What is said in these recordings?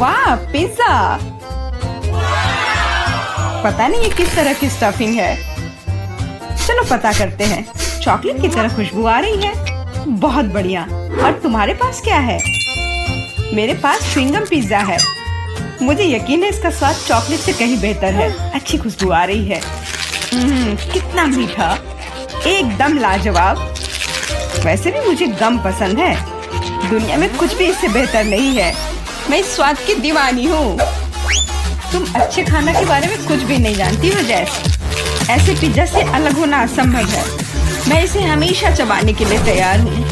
वाह, पिज्जा! पता नहीं ये किस तरह की स्टफिंग है। चलो पता करते हैं। चॉकलेट की तरह खुशबू आ रही है। बहुत बढ़िया। और तुम्हारे पास क्या है? मेरे पास च्युइंगम पिज्जा है। मुझे यकीन है इसका स्वाद चॉकलेट से कहीं बेहतर है। अच्छी खुशबू आ रही है। कितना मीठा, एकदम लाजवाब। वैसे भी मुझे गम पसंद है। दुनिया में कुछ भी इससे बेहतर नहीं है। मैं इस स्वाद की दीवानी हूँ। तुम अच्छे खाना के बारे में कुछ भी नहीं जानती हो जैस। ऐसे पिज्जा से अलग होना असंभव है। मैं इसे हमेशा चबाने के लिए तैयार हूँ।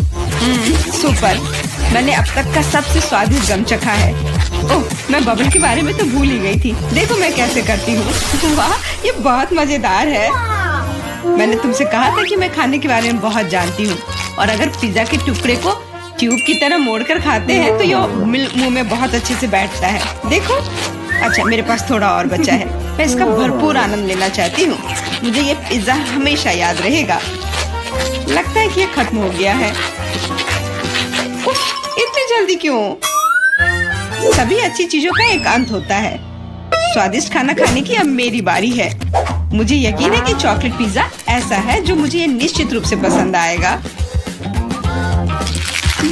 सुपर। मैंने अब तक का सबसे स्वादिष्ट गम चखा है। ओह, मैं बबल के बारे में तो भूल ही गई थी। देखो मैं कैसे करती हूँ। वाह, ये बहुत मजेदार है। मैंने तुमसे कहा था कि मैं खाने के बारे में बहुत जानती हूँ। और अगर पिज्जा के टुकड़े को ट्यूब की तरह मोड़कर खाते हैं तो ये मुंह में बहुत अच्छे से बैठता है। देखो। अच्छा, मेरे पास थोड़ा और बचा है। मैं इसका भरपूर आनंद लेना चाहती हूँ। मुझे ये पिज्जा हमेशा याद रहेगा। लगता है कि ये खत्म हो गया है। उफ, इतनी जल्दी क्यों? सभी अच्छी चीजों का एक अंत होता है। स्वादिष्ट खाना खाने की अब मेरी बारी है। मुझे यकीन है कि चॉकलेट पिज्जा ऐसा है जो मुझे निश्चित रूप से पसंद आएगा।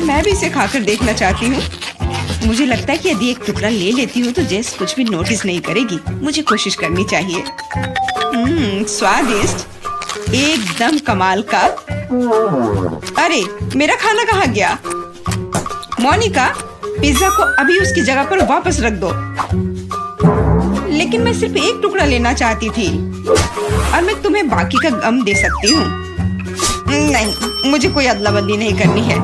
मैं भी इसे खाकर देखना चाहती हूँ। मुझे लगता है कि यदि एक टुकड़ा ले लेती हूँ तो जेस कुछ भी नोटिस नहीं करेगी। मुझे कोशिश करनी चाहिए। स्वादिष्ट, एकदम कमाल का। अरे, मेरा खाना कहाँ गया? मोनिका, पिज्जा को अभी उसकी जगह पर वापस रख दो। लेकिन मैं सिर्फ एक टुकड़ा लेना चाहती थी और मैं तुम्हें बाकी का गम दे सकती हूँ। नहीं, मुझे कोई अदला बदली नहीं करनी है।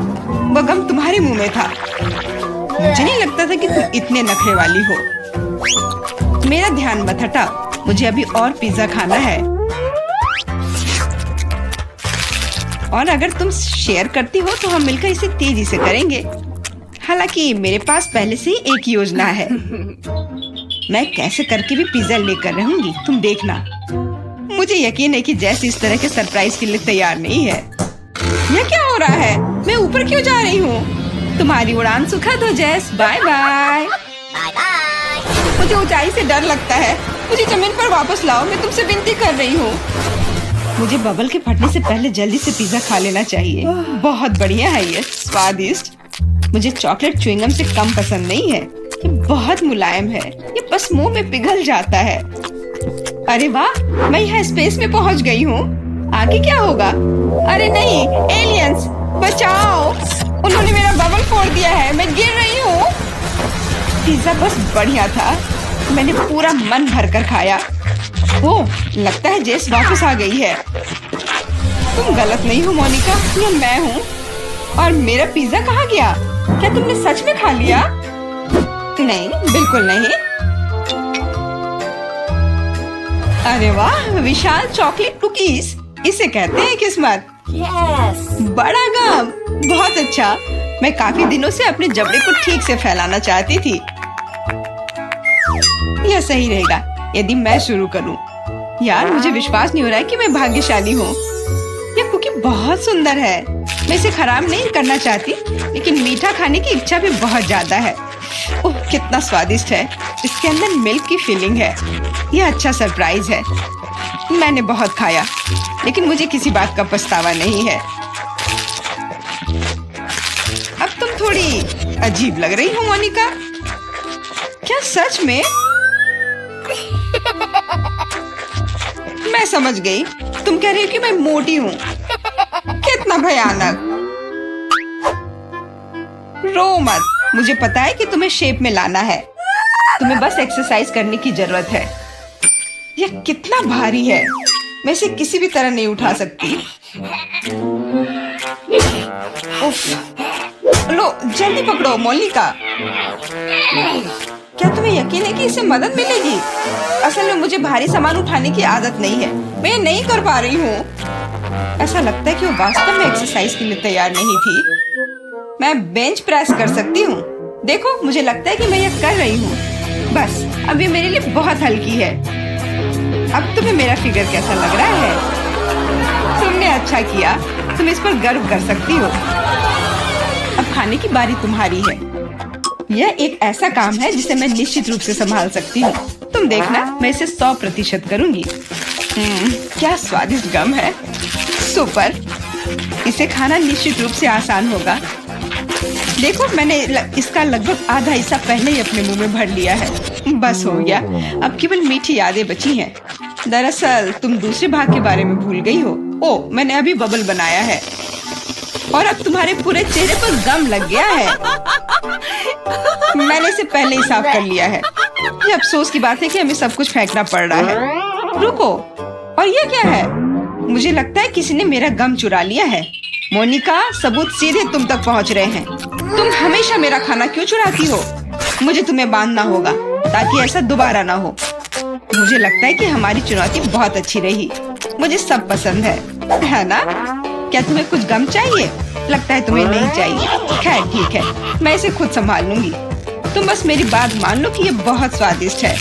वो गम तुम्हारे मुंह में था। मुझे नहीं लगता था कि तुम इतने नखरे वाली हो। मेरा ध्यान मत हटा। मुझे अभी और पिज्जा खाना है। और अगर तुम शेयर करती हो तो हम मिलकर इसे तेजी से करेंगे। हालांकि मेरे पास पहले से ही एक योजना है। मैं कैसे करके भी पिज्जा लेकर रहूंगी, तुम देखना। मुझे यकीन है कि जैस इस तरह के सरप्राइज के लिए तैयार नहीं है। यह क्या हो रहा है? मैं ऊपर क्यों जा रही हूँ? तुम्हारी उड़ान सुखद हो जैस। Bye bye. मुझे ऊंचाई से डर लगता है। मुझे जमीन पर वापस लाओ, मैं तुमसे विनती कर रही हूँ। मुझे बबल के फटने से पहले जल्दी से पिज्जा खा लेना चाहिए। बहुत बढ़िया है ये, स्वादिष्ट। मुझे चॉकलेट च्युइंगम से कम पसंद नहीं है। ये बहुत मुलायम है। ये बस मुंह में पिघल जाता है। अरे वाह, मैं यहाँ स्पेस में पहुँच गई हूँ। आगे क्या होगा? अरे नहीं, एलियंस बचाओ! उन्होंने मेरा बबल फोड़ दिया है। मैं गिर रही हूँ। पिज्जा बस बढ़िया था। मैंने पूरा मन भर कर खाया। ओह, लगता है जेस वापस आ गई है। तुम गलत नहीं हो मोनिका, ये मैं हूँ। और मेरा पिज्जा कहाँ गया? क्या तुमने सच में खा लिया? नहीं, बिल्कुल नहीं। अरे वाह, विशाल चॉकलेट कुकीज। इसे कहते हैं किस्मत। बड़ा गम, बहुत अच्छा। मैं काफी दिनों से अपने जबड़े को ठीक से फैलाना चाहती थी। यह सही रहेगा यदि मैं शुरू करूं। यार, मुझे विश्वास नहीं हो रहा है कि मैं भाग्यशाली हूँ। यह कुकी बहुत सुंदर है। मैं इसे खराब नहीं करना चाहती, लेकिन मीठा खाने की इच्छा भी बहुत ज्यादा है। ओह, कितना स्वादिष्ट है। इसके अंदर मिल्क की फीलिंग है। यह अच्छा सरप्राइज है। मैंने बहुत खाया, लेकिन मुझे किसी बात का पछतावा नहीं है। अब तुम थोड़ी अजीब लग रही हो मोनिका। क्या सच में? मैं समझ गई। तुम कह रही हो कि मैं मोटी हूँ। कितना भयानक। रो मत। मुझे पता है कि तुम्हें शेप में लाना है। तुम्हें बस एक्सरसाइज करने की जरूरत है। यह कितना भारी है। मैं इसे किसी भी तरह नहीं उठा सकती। उफ। लो, जल्दी पकड़ो मोनिका। क्या तुम्हें यकीन है कि इससे मदद मिलेगी? असल में मुझे भारी सामान उठाने की आदत नहीं है। मैं नहीं कर पा रही हूँ। ऐसा लगता है कि वो वास्तव में एक्सरसाइज के लिए तैयार नहीं थी। मैं बेंच प्रेस कर सकती हूँ। देखो, मुझे लगता है कि मैं यह कर रही हूँ। बस, अब ये मेरे लिए बहुत हल्की है। अब तुम्हें मेरा फिगर कैसा लग रहा है? तुमने अच्छा किया। तुम इस पर गर्व कर सकती हो। अब खाने की बारी तुम्हारी है। यह एक ऐसा काम है जिसे मैं निश्चित रूप से संभाल सकती हूँ। तुम देखना, मैं इसे 100% करूँगी। क्या स्वादिष्ट गम है, सुपर। इसे खाना निश्चित रूप से आसान होगा। देखो, मैंने इसका लगभग आधा हिस्सा पहले ही अपने मुंह में भर लिया है। बस हो गया, अब केवल मीठी यादें बची हैं। दरअसल तुम दूसरे भाग के बारे में भूल गई हो। ओह, मैंने अभी बबल बनाया है और अब तुम्हारे पूरे चेहरे पर गम लग गया है। मैंने इसे पहले ही साफ कर लिया है। ये अफसोस की बात है कि हमें सब कुछ फेंकना पड़ रहा है। रुको, और ये क्या है? मुझे लगता है किसी ने मेरा गम चुरा लिया है। मोनिका, सबूत सीधे तुम तक पहुंच रहे हैं। तुम हमेशा मेरा खाना क्यों चुराती हो? मुझे तुम्हें बांधना होगा ताकि ऐसा दोबारा ना हो। मुझे लगता है कि हमारी चुनौती बहुत अच्छी रही। मुझे सब पसंद है ना? क्या तुम्हें कुछ गम चाहिए? लगता है तुम्हें नहीं चाहिए। खैर ठीक है, मैं इसे खुद संभाल लूंगी। तुम बस मेरी बात मान लो कि ये बहुत स्वादिष्ट है।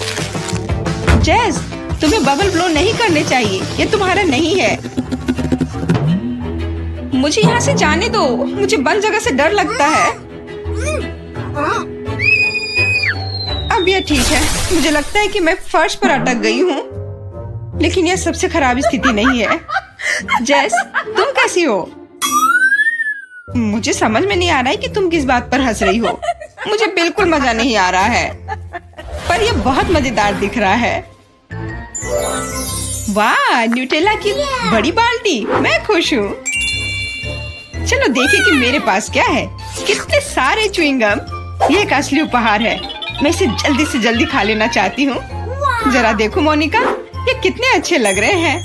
जैस, तुम्हें बबल ब्लो नहीं करने चाहिए, ये तुम्हारा नहीं है। मुझे यहाँ से जाने दो, मुझे बंद जगह से डर लगता है। अब यह ठीक है। मुझे लगता है कि मैं फर्श पर अटक गई हूँ, लेकिन यह सबसे खराब स्थिति नहीं है। जैस, तुम कैसी हो? मुझे समझ में नहीं आ रहा है कि तुम किस बात पर हंस रही हो। मुझे बिल्कुल मजा नहीं आ रहा है, पर यह बहुत मजेदार दिख रहा है। वाह, न्यूटेला की बड़ी बाल्टी, मैं खुश हूँ। चलो देखें कि मेरे पास क्या है। कितने सारे च्युइंगम। ये एक असली उपहार है। मैं इसे जल्दी से जल्दी खा लेना चाहती हूँ। जरा देखो मोनिका, ये कितने अच्छे लग रहे हैं।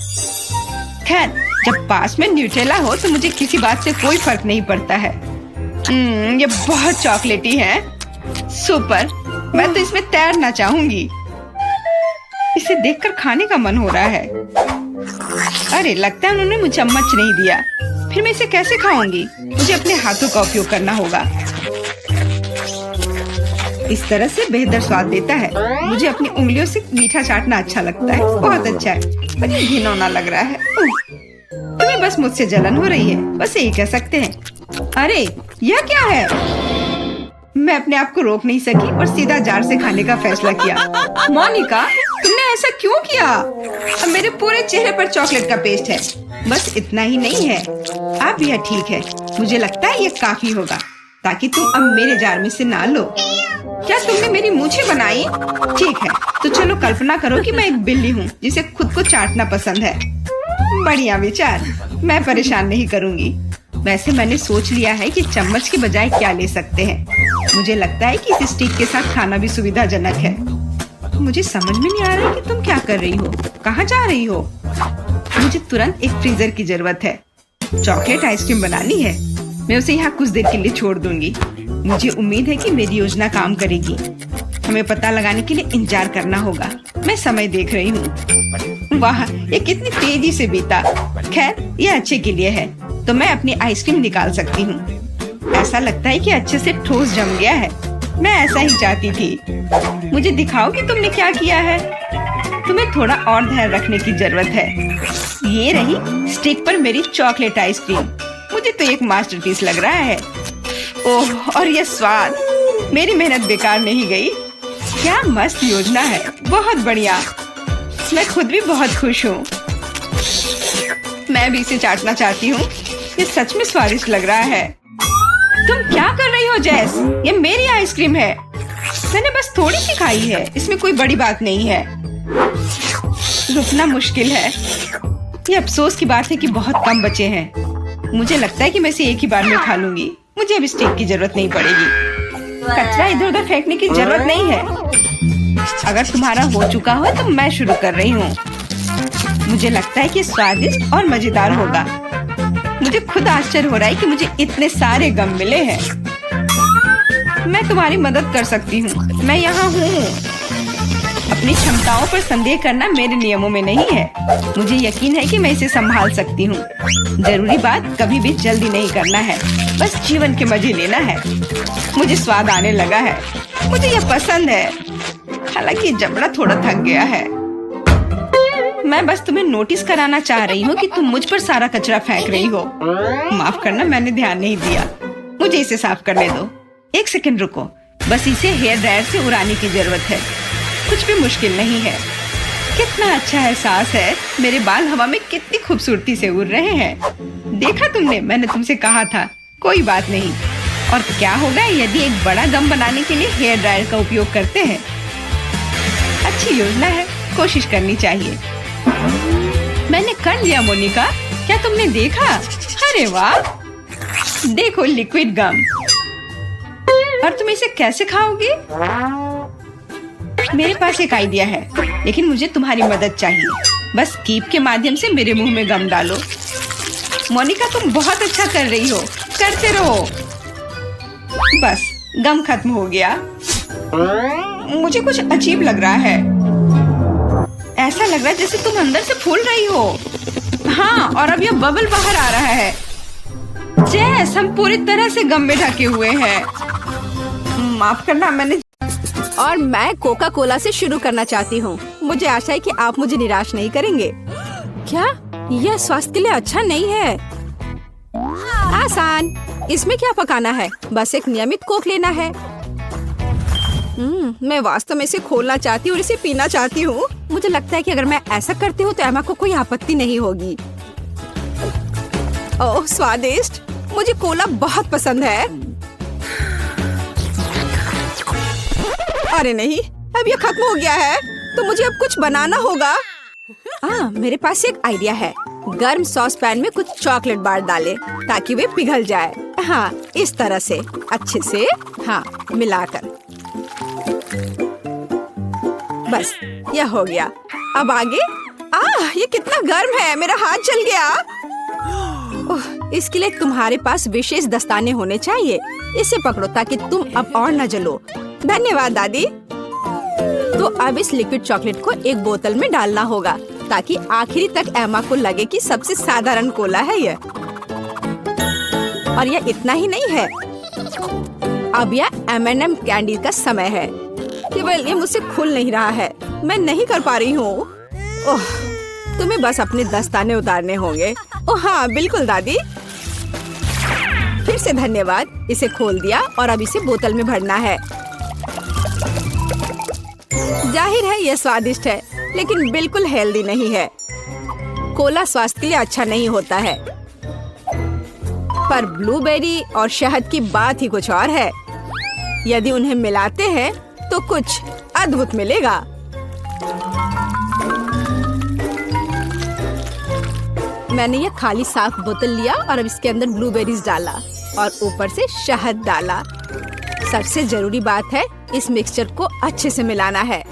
खैर, जब पास में न्यूटेला हो तो मुझे किसी बात से कोई फर्क नहीं पड़ता है। ये बहुत चॉकलेटी है। सुपर, मैं तो इसमें तैरना चाहूंगी। इसे देखकर खाने का मन हो रहा है। अरे, लगता है उन्होंने मुझे चम्मच नहीं दिया। फिर मैं इसे कैसे खाऊंगी? मुझे अपने हाथों का उपयोग करना होगा। इस तरह से बेहतर स्वाद देता है। मुझे अपनी उंगलियों से मीठा चाटना अच्छा लगता है। बहुत अच्छा है, पर ये घिनौना लग रहा है। तुम्हें बस मुझसे जलन हो रही है, बस यही कह सकते हैं। अरे, यह क्या है? मैं अपने आप को रोक नहीं सकी और सीधा जार से खाने का फैसला किया। मोनिका, तुमने ऐसा क्यों किया? अब मेरे पूरे चेहरे पर चॉकलेट का पेस्ट है। बस इतना ही नहीं है, अब यह ठीक है। मुझे लगता है यह काफी होगा ताकि तुम अब मेरे जार में से ना लो। क्या तुमने मेरी मूछें बनाई? ठीक है, तो चलो कल्पना करो कि मैं एक बिल्ली हूँ जिसे खुद को चाटना पसंद है। बढ़िया विचार, मैं परेशान नहीं करूँगी। वैसे मैंने सोच लिया है कि चम्मच के बजाय क्या ले सकते हैं। मुझे लगता है कि इस स्टिक के साथ खाना भी सुविधाजनक है। मुझे समझ में नहीं आ रहा कि तुम क्या कर रही हो, कहाँ जा रही हो? मुझे तुरंत एक फ्रीजर की जरूरत है। चॉकलेट आइसक्रीम बनानी है। मैं उसे यहाँ कुछ देर के लिए छोड़ दूंगी। मुझे उम्मीद है कि मेरी योजना काम करेगी। हमें पता लगाने के लिए इंतजार करना होगा। मैं समय देख रही हूँ। वाह, ये कितनी तेजी से बीता। खैर, ये अच्छे के लिए है, तो मैं अपनी आइसक्रीम निकाल सकती हूँ। ऐसा लगता है कि अच्छे से ठोस जम गया है। मैं ऐसा ही चाहती थी। मुझे दिखाओ कि तुमने क्या किया है। तुम्हें थोड़ा और ध्यान रखने की जरूरत है। ये रही स्टिक पर मेरी चॉकलेट आइसक्रीम। मुझे तो एक मास्टरपीस लग रहा है। ओह, और ये स्वाद। मेरी मेहनत बेकार नहीं गई। क्या मस्त योजना है, बहुत बढ़िया। मैं खुद भी बहुत खुश हूँ। मैं भी इसे चाटना चाहती हूँ। ये सच में स्वादिष्ट लग रहा है। तुम क्या कर रही हो जैस? ये मेरी आइसक्रीम है। मैंने बस थोड़ी सी खाई है, इसमें कोई बड़ी बात नहीं है। रुकना मुश्किल है। ये अफसोस की बात है कि बहुत कम बचे हैं। मुझे लगता है कि मैं इसे एक ही बार में खा लूंगी। मुझे अब स्टिक की जरूरत नहीं पड़ेगी। कचरा इधर उधर फेंकने की जरूरत नहीं है। अगर तुम्हारा हो चुका हो तो मैं शुरू कर रही हूँ। मुझे लगता है कि स्वादिष्ट और मजेदार होगा। मुझे खुद आश्चर्य हो रहा है कि मुझे इतने सारे गम मिले हैं। मैं तुम्हारी मदद कर सकती हूँ। मैं यहाँ हूँ। अपनी क्षमताओं पर संदेह करना मेरे नियमों में नहीं है। मुझे यकीन है कि मैं इसे संभाल सकती हूँ। जरूरी बात कभी भी जल्दी नहीं करना है, बस जीवन के मजे लेना है। मुझे स्वाद आने लगा है। मुझे यह पसंद है, हालांकि जबड़ा थोड़ा थक गया है। मैं बस तुम्हें नोटिस कराना चाह रही हूँ कि तुम मुझ पर सारा कचरा फेंक रही हो। माफ करना, मैंने ध्यान नहीं दिया। मुझे इसे साफ करने दो। एक सेकंड रुको। बस इसे हेयर ड्रायर से उड़ाने की जरूरत है। कुछ भी मुश्किल नहीं है। कितना अच्छा एहसास है। मेरे बाल हवा में कितनी खूबसूरती से उड़ रहे हैं। देखा तुमने, मैंने तुमसे कहा था। कोई बात नहीं। और क्या होगा यदि एक बड़ा गम बनाने के लिए हेयर ड्रायर का उपयोग करते हैं? अच्छी योजना है, कोशिश करनी चाहिए। मैंने कर लिया मोनिका, क्या तुमने देखा? अरे वाह, देखो लिक्विड गम। और तुम इसे कैसे खाओगी? मेरे पास एक आइडिया है, लेकिन मुझे तुम्हारी मदद चाहिए। बस कीप के माध्यम से मेरे मुंह में गम डालो। मोनिका तुम बहुत अच्छा कर रही हो, करते रहो। बस गम खत्म हो गया। मुझे कुछ अजीब लग रहा है। ऐसा लग रहा है जैसे तुम अंदर से फूल रही हो। हाँ, और अब यह बबल बाहर आ रहा है। जैस हम पूरी तरह से गम में ढके हुए हैं। माफ करना, मैंने और मैं कोका कोला से शुरू करना चाहती हूँ। मुझे आशा है कि आप मुझे निराश नहीं करेंगे। क्या यह स्वास्थ्य के लिए अच्छा नहीं है? आसान। इसमें क्या पकाना है? बस एक नियमित कोक लेना है। मैं वास्तव में इसे खोलना चाहती हूँ और इसे पीना चाहती हूँ। मुझे लगता है कि अगर मैं ऐसा करती हूँ तो एमा को कोई आपत्ति नहीं होगी। ओह स्वादिष्ट, मुझे कोला बहुत पसंद है। अरे नहीं, अब ये खत्म हो गया है, तो मुझे अब कुछ बनाना होगा। मेरे पास एक आइडिया है। गर्म सॉस पैन में कुछ चॉकलेट बार डालें ताकि वे पिघल जाए। हाँ, इस तरह से अच्छे से मिलाकर। बस यह हो गया। अब आगे। ये कितना गर्म है, मेरा हाथ जल गया। इसके लिए तुम्हारे पास विशेष दस्ताने होने चाहिए। इसे पकड़ो ताकि तुम अब और न जलो। धन्यवाद दादी। तो अब इस लिक्विड चॉकलेट को एक बोतल में डालना होगा ताकि आखिरी तक एमा को लगे कि सबसे साधारण कोला है यह। और यह इतना ही नहीं है, अब यह M&M कैंडी का समय है। केवल ये मुझसे खुल नहीं रहा है, मैं नहीं कर पा रही हूँ। ओह, तुम्हें बस अपने दस्ताने उतारने होंगे। ओह हाँ बिल्कुल दादी। फिर से धन्यवाद। इसे खोल दिया और अब इसे बोतल में भरना है। जाहिर है यह स्वादिष्ट है, लेकिन बिल्कुल हेल्दी नहीं है। कोला स्वास्थ्य के लिए अच्छा नहीं होता है, पर ब्लूबेरी और शहद की बात ही कुछ और है। यदि उन्हें मिलाते हैं तो कुछ अद्भुत मिलेगा। मैंने यह खाली साफ बोतल लिया और अब इसके अंदर ब्लूबेरीज डाला और ऊपर से शहद डाला। सबसे जरूरी बात है, इस मिक्सचर को अच्छे से मिलाना है।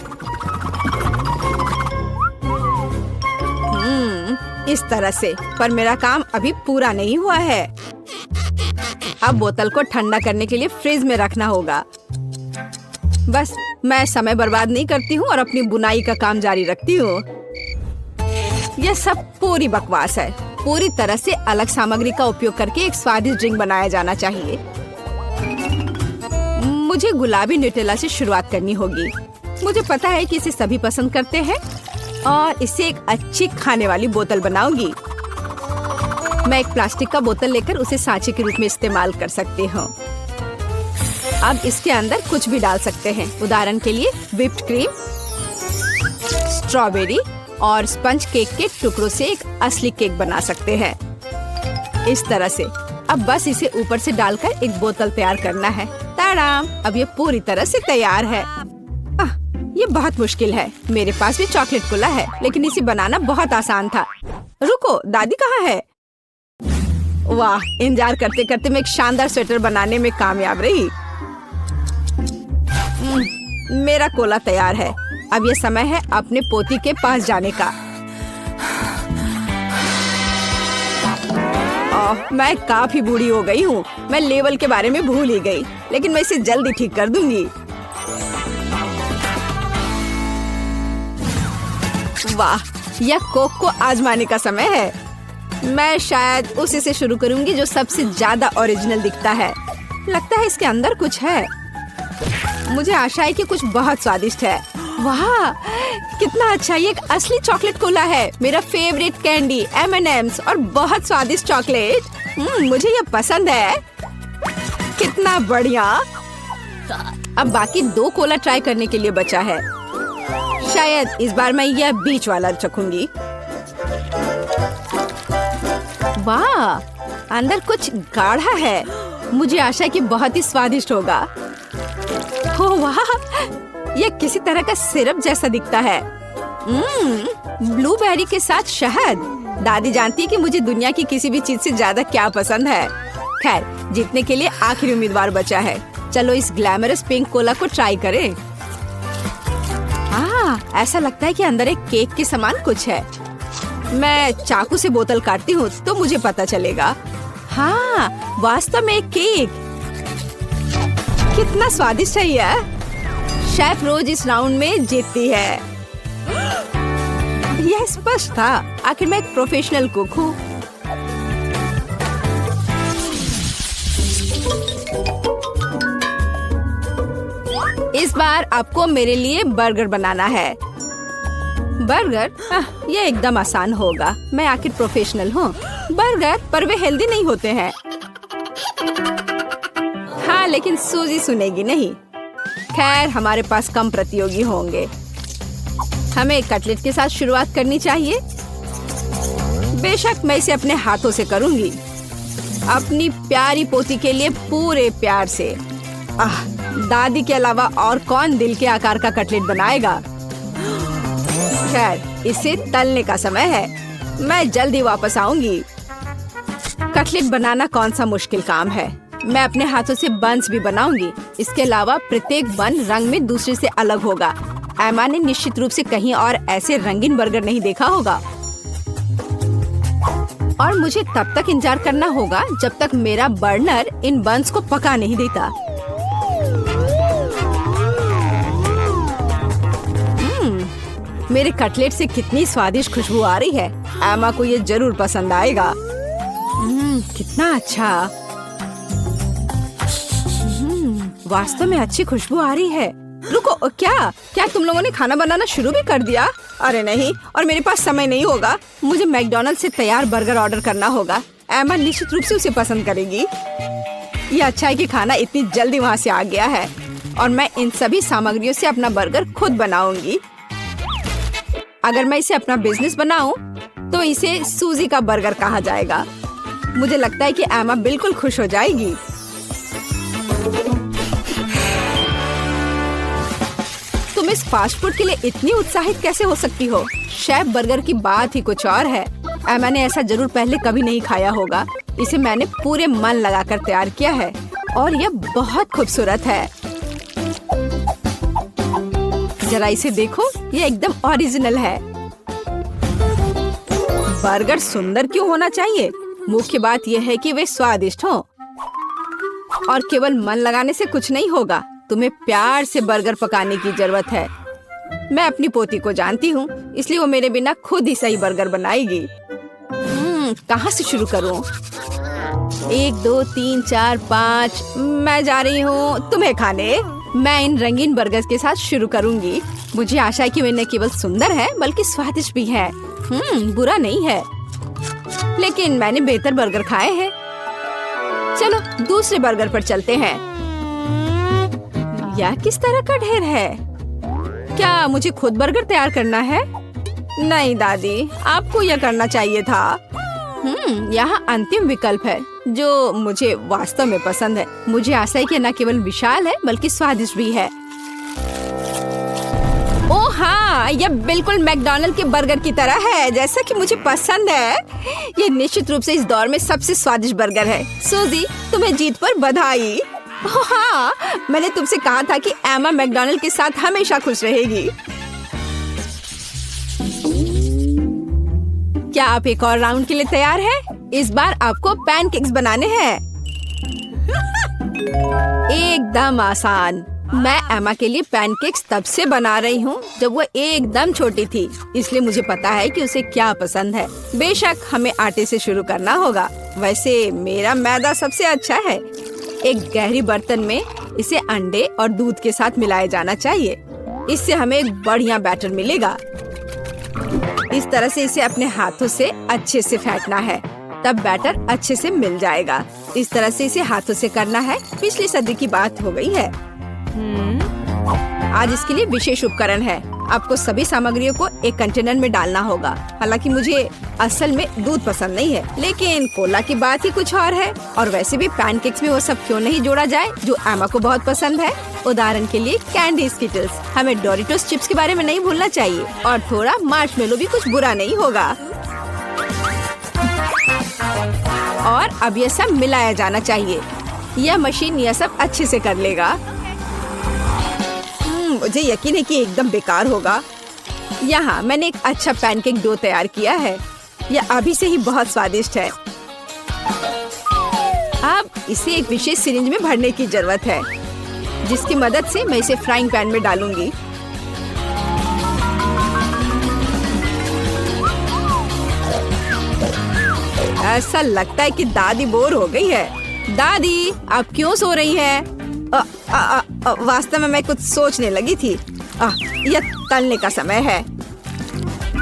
इस तरह से। पर मेरा काम अभी पूरा नहीं हुआ है। अब बोतल को ठंडा करने के लिए फ्रिज में रखना होगा। बस मैं समय बर्बाद नहीं करती हूँ और अपनी बुनाई का काम जारी रखती हूँ। यह सब पूरी बकवास है। पूरी तरह से अलग सामग्री का उपयोग करके एक स्वादिष्ट ड्रिंक बनाया जाना चाहिए। मुझे गुलाबी न्यूटेला से शुरुआत करनी होगी। मुझे पता है कि इसे सभी पसंद करते हैं और इसे एक अच्छी खाने वाली बोतल बनाऊंगी। मैं एक प्लास्टिक का बोतल लेकर उसे सांचे के रूप में इस्तेमाल कर सकती हूँ। अब इसके अंदर कुछ भी डाल सकते हैं। उदाहरण के लिए व्हिप्ड क्रीम, स्ट्रॉबेरी और स्पंज केक के टुकड़ों से एक असली केक बना सकते हैं। इस तरह से। अब बस इसे ऊपर से डालकर एक बोतल तैयार करना है। ताड़ाम! अब ये पूरी तरह से तैयार है। ये बहुत मुश्किल है। मेरे पास भी चॉकलेट कोला है, लेकिन इसे बनाना बहुत आसान था। रुको, दादी कहाँ है? वाह, इंतजार करते करते मैं एक शानदार स्वेटर बनाने में कामयाब रही। मेरा कोला तैयार है। अब ये समय है अपने पोती के पास जाने का। मैं काफी बूढ़ी हो गई हूँ। मैं लेवल के बारे में भूल ही गई, लेकिन मैं इसे जल्दी ठीक कर दूंगी। वाह, यह कोक को आजमाने का समय है। मैं शायद उसी से शुरू करूंगी जो सबसे ज्यादा ओरिजिनल दिखता है। लगता है इसके अंदर कुछ है। मुझे आशा है कि कुछ बहुत स्वादिष्ट है। वाह, कितना अच्छा! ये एक असली चॉकलेट कोला है। मेरा फेवरेट कैंडी M&M's और बहुत स्वादिष्ट चॉकलेट। मुझे ये पसंद है। कितना बढ़िया! अब बाकी 2 कोला ट्राई करने के लिए बचा है। शायद इस बार मैं यह बीच वाला चखूंगी। वाह, अंदर कुछ गाढ़ा है। मुझे आशा है कि बहुत ही स्वादिष्ट होगा। ओह वाह, यह किसी तरह का सिरप जैसा दिखता है। ब्लूबेरी के साथ शहद। दादी जानती है कि मुझे दुनिया की किसी भी चीज से ज्यादा क्या पसंद है। खैर, जीतने के लिए आखिरी उम्मीदवार बचा है। चलो इस ग्लैमरस पिंक कोला को ट्राई करें। ऐसा लगता है कि अंदर एक केक के समान कुछ है। मैं चाकू से बोतल काटती हूँ तो मुझे पता चलेगा। हाँ, वास्तव में एक केक। कितना स्वादिष्ट है यह। शेफ रोज इस राउंड में जीतती है। यह स्पष्ट था। आखिर मैं एक प्रोफेशनल कुक हूँ। इस बार आपको मेरे लिए बर्गर बनाना है। बर्गर? ये एकदम आसान होगा। मैं आखिर प्रोफेशनल हूँ। बर्गर पर वे हेल्दी नहीं होते हैं। हाँ, लेकिन सूजी सुनेगी नहीं। खैर, हमारे पास कम प्रतियोगी होंगे। हमें कटलेट के साथ शुरुआत करनी चाहिए। बेशक मैं इसे अपने हाथों से करूंगी, अपनी प्यारी पोती के लिए पूरे प्यार से। दादी के अलावा और कौन दिल के आकार का कटलेट बनाएगा। खैर, इसे तलने का समय है। मैं जल्दी वापस आऊंगी। कटलेट बनाना कौन सा मुश्किल काम है। मैं अपने हाथों से बन्स भी बनाऊंगी। इसके अलावा प्रत्येक बन रंग में दूसरे से अलग होगा। एमा ने निश्चित रूप से कहीं और ऐसे रंगीन बर्गर नहीं देखा होगा। और मुझे तब तक इंतजार करना होगा जब तक मेरा बर्नर इन बन्स को पका नहीं देता। मेरे कटलेट से कितनी स्वादिष्ट खुशबू आ रही है। एमा को ये जरूर पसंद आएगा। कितना अच्छा। वास्तव में अच्छी खुशबू आ रही है। रुको, क्या तुम लोगों ने खाना बनाना शुरू भी कर दिया? अरे नहीं, और मेरे पास समय नहीं होगा। मुझे मैकडॉनल्ड से तैयार बर्गर ऑर्डर करना होगा। एमा निश्चित रूप से उसे पसंद करेगी। ये अच्छा है कि खाना इतनी जल्दी वहाँ से आ गया है और मैं इन सभी सामग्रियों से अपना बर्गर खुद बनाऊंगी। अगर मैं इसे अपना बिजनेस बनाऊं तो इसे सूजी का बर्गर कहा जाएगा। मुझे लगता है कि एमा बिल्कुल खुश हो जाएगी। तुम इस फास्ट फूड के लिए इतनी उत्साहित कैसे हो सकती हो? शेफ बर्गर की बात ही कुछ और है। एमा ने ऐसा जरूर पहले कभी नहीं खाया होगा। इसे मैंने पूरे मन लगाकर तैयार किया है और यह बहुत खूबसूरत है। जरा इसे देखो, ये एकदम ओरिजिनल है। बर्गर सुंदर क्यों होना चाहिए? मुख्य बात यह है कि वे स्वादिष्ट हों। और केवल मन लगाने से कुछ नहीं होगा। तुम्हें प्यार से बर्गर पकाने की जरूरत है। मैं अपनी पोती को जानती हूँ, इसलिए वो मेरे बिना खुद ही सही बर्गर बनाएगी। कहाँ से शुरू करूँ? 1 2 3 4 5। मैं जा रही हूँ तुम्हें खाने। मैं इन रंगीन बर्गर्स के साथ शुरू करूंगी। मुझे आशा है कि वे न केवल सुंदर है बल्कि स्वादिष्ट भी है। बुरा नहीं है, लेकिन मैंने बेहतर बर्गर खाए हैं। चलो दूसरे बर्गर पर चलते हैं। यह किस तरह का ढेर है? क्या मुझे खुद बर्गर तैयार करना है? नहीं दादी, आपको यह करना चाहिए था। यहाँ अंतिम विकल्प है जो मुझे वास्तव में पसंद है। मुझे आशा है कि न केवल विशाल है बल्कि स्वादिष्ट भी है। ओह हाँ, यह बिल्कुल मैकडॉनल्ड के बर्गर की तरह है जैसा कि मुझे पसंद है। यह निश्चित रूप से इस दौर में सबसे स्वादिष्ट बर्गर है। सूजी, तुम्हें जीत पर बधाई। ओह हाँ, मैंने तुमसे कहा था कि एमा मैकडॉनल्ड के साथ हमेशा खुश रहेगी। क्या आप एक और राउंड के लिए तैयार हैं? इस बार आपको पैनकेक्स बनाने हैं। एकदम आसान। मैं एमा के लिए पैनकेक्स तब से बना रही हूँ जब वो एकदम छोटी थी, इसलिए मुझे पता है कि उसे क्या पसंद है। बेशक हमें आटे से शुरू करना होगा। वैसे मेरा मैदा सबसे अच्छा है। एक गहरी बर्तन में इसे अंडे और दूध के साथ मिलाया जाना चाहिए। इससे हमें एक बढ़िया बैटर मिलेगा। इस तरह से इसे अपने हाथों से अच्छे से फेंटना है, तब बैटर अच्छे से मिल जाएगा। इस तरह से इसे हाथों से करना है। पिछली सदी की बात हो गई है। आज इसके लिए विशेष उपकरण है। आपको सभी सामग्रियों को एक कंटेनर में डालना होगा। हालांकि मुझे असल में दूध पसंद नहीं है, लेकिन कोला की बात ही कुछ और है। और वैसे भी पैनकेक्स में वो सब क्यों नहीं जोड़ा जाए जो एमा को बहुत पसंद है। उदाहरण के लिए कैंडी स्किटल्स। हमें डोरिटोस चिप्स के बारे में नहीं भूलना चाहिए, और थोड़ा मार्शमेलो भी कुछ बुरा नहीं होगा। और अब यह सब मिलाया जाना चाहिए। यह मशीन यह सब अच्छे से कर लेगा। मुझे यकीन है कि एकदम बेकार होगा। यहाँ मैंने एक अच्छा पैनकेक डो तैयार किया है। यह अभी से ही बहुत स्वादिष्ट है। अब इसे एक विशेष सिरिंज में भरने की जरूरत है, जिसकी मदद से मैं इसे फ्राइंग पैन में डालूंगी। ऐसा लगता है कि दादी बोर हो गई है। दादी, आप क्यों सो रही हैं? वास्तव में मैं कुछ सोचने लगी थी। यह तलने का समय है।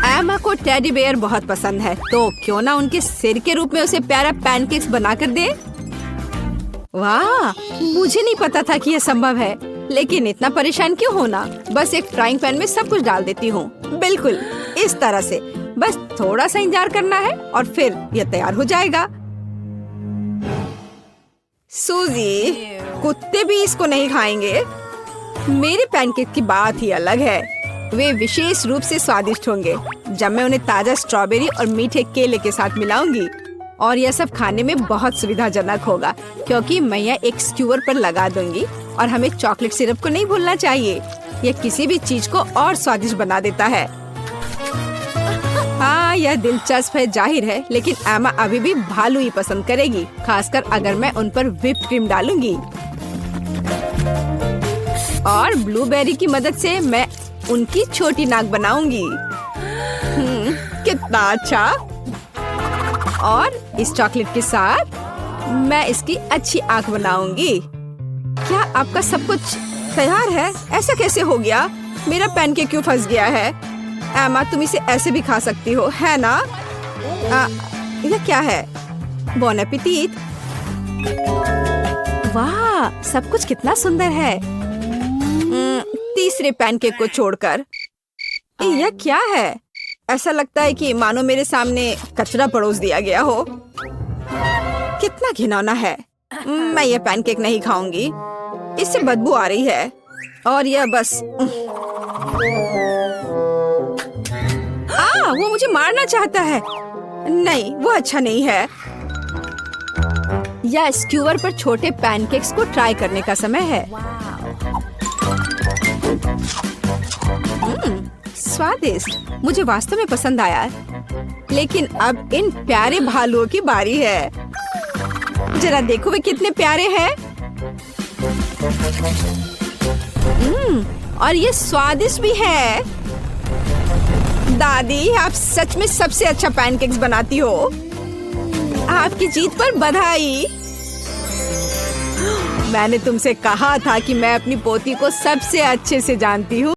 एमा को टेडी बेयर बहुत पसंद है, तो क्यों ना उनके सिर के रूप में उसे प्यारा पैनकेक्स बनाकर दे। वाह, मुझे नहीं पता था कि यह संभव है, लेकिन इतना परेशान क्यों होना। बस एक फ्राइंग पैन में सब कुछ डाल देती हूँ, बिल्कुल इस तरह से। बस थोड़ा सा इंतजार करना है और फिर यह तैयार हो जाएगा। सूजी, कुत्ते भी इसको नहीं खाएंगे। मेरे पैनकेक की बात ही अलग है। वे विशेष रूप से स्वादिष्ट होंगे जब मैं उन्हें ताजा स्ट्रॉबेरी और मीठे केले के साथ मिलाऊंगी। और यह सब खाने में बहुत सुविधाजनक होगा, क्योंकि मैं यह एक स्क्यूअर पर लगा दूंगी। और हमें चॉकलेट सिरप को नहीं भूलना चाहिए। यह किसी भी चीज को और स्वादिष्ट बना देता है। हाँ, यह दिलचस्प है जाहिर है, लेकिन एमा अभी भी भालू ही पसंद करेगी, खासकर अगर मैं उन पर व्हिप्ड क्रीम डालूंगी। और ब्लूबेरी की मदद से मैं उनकी छोटी नाक बनाऊंगी। कितना अच्छा। और इस चॉकलेट के साथ मैं इसकी अच्छी आंख बनाऊंगी। क्या आपका सब कुछ तैयार है? ऐसा कैसे हो गया? मेरा पैनकेक क्यों फंस गया है? एमा, तुम इसे ऐसे भी खा सकती हो, है ना? यह क्या है? बॉन एपेटिट। वाह, सब कुछ कितना सुंदर है। तीसरे पैनकेक को छोड़कर। यह क्या है? ऐसा लगता है कि मानो मेरे सामने कचरा परोस दिया गया हो। कितना घिनौना है। मैं यह पैनकेक नहीं खाऊंगी, इससे बदबू आ रही है। और यह बस वो मुझे मारना चाहता है। नहीं, वो अच्छा नहीं है। या स्क्यूअर पर छोटे पैनकेक्स को ट्राई करने का समय है। स्वादिष्ट, मुझे वास्तव में पसंद आया। लेकिन अब इन प्यारे भालुओं की बारी है। जरा देखो वे कितने प्यारे हैं। और ये स्वादिष्ट भी है। दादी, आप सच में सबसे अच्छा पैनकेक्स बनाती हो। आपकी जीत पर बधाई। मैंने तुमसे कहा था कि मैं अपनी पोती को सबसे अच्छे से जानती हूँ।